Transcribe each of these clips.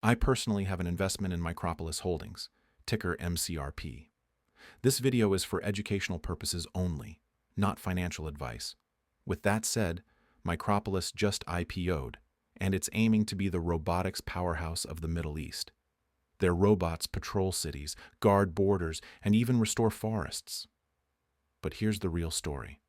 I personally have an investment in Micropolis Holdings, ticker MCRP. This video is for educational purposes only, not financial advice. With that said, Micropolis just IPO'd, and it's aiming to be the robotics powerhouse of the Middle East. Their robots patrol cities, guard borders, and even restore forests. But here's the real story.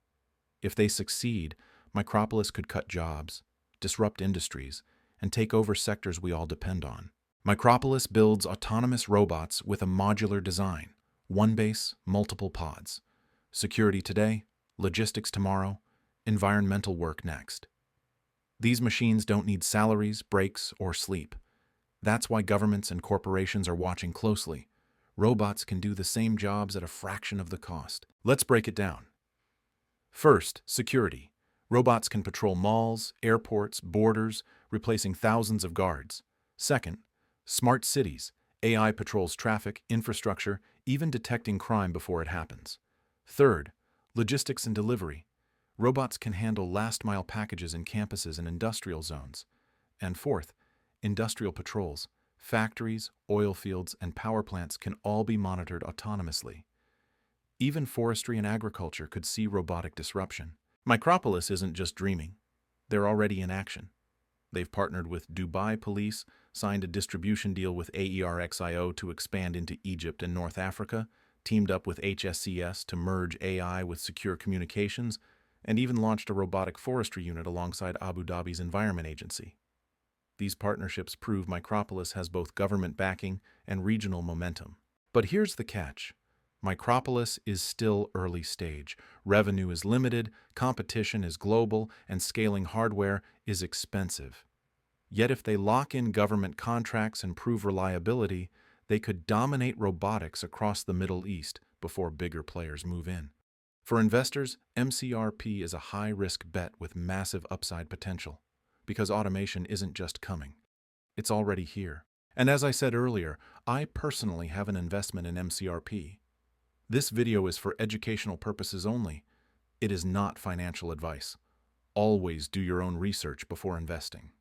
If they succeed, Micropolis could cut jobs, disrupt industries, and take over sectors we all depend on. Micropolis builds autonomous robots with a modular design, one base, multiple pods. Security today, logistics tomorrow, environmental work next. These machines don't need salaries, breaks, or sleep. That's why governments and corporations are watching closely. Robots can do the same jobs at a fraction of the cost. Let's break it down. First, security. Robots can patrol malls, airports, borders, replacing thousands of guards. Second, smart cities. AI patrols traffic, infrastructure, even detecting crime before it happens. Third, logistics and delivery. Robots can handle last-mile packages in campuses and industrial zones. And fourth, industrial patrols. Factories, oil fields, and power plants can all be monitored autonomously. Even forestry and agriculture could see robotic disruption. Micropolis isn't just dreaming. They're already in action. They've partnered with Dubai Police, signed a distribution deal with AERXIO to expand into Egypt and North Africa, teamed up with HSCS to merge AI with secure communications, and even launched a robotic forestry unit alongside Abu Dhabi's Environment Agency. These partnerships prove Micropolis has both government backing and regional momentum. But here's the catch. Micropolis is still early stage. Revenue is limited, competition is global, and scaling hardware is expensive. Yet if they lock in government contracts and prove reliability, they could dominate robotics across the Middle East before bigger players move in. For investors, MCRP is a high-risk bet with massive upside potential, because automation isn't just coming. It's already here. And as I said earlier, I personally have an investment in MCRP. This video is for educational purposes only. It is not financial advice. Always do your own research before investing.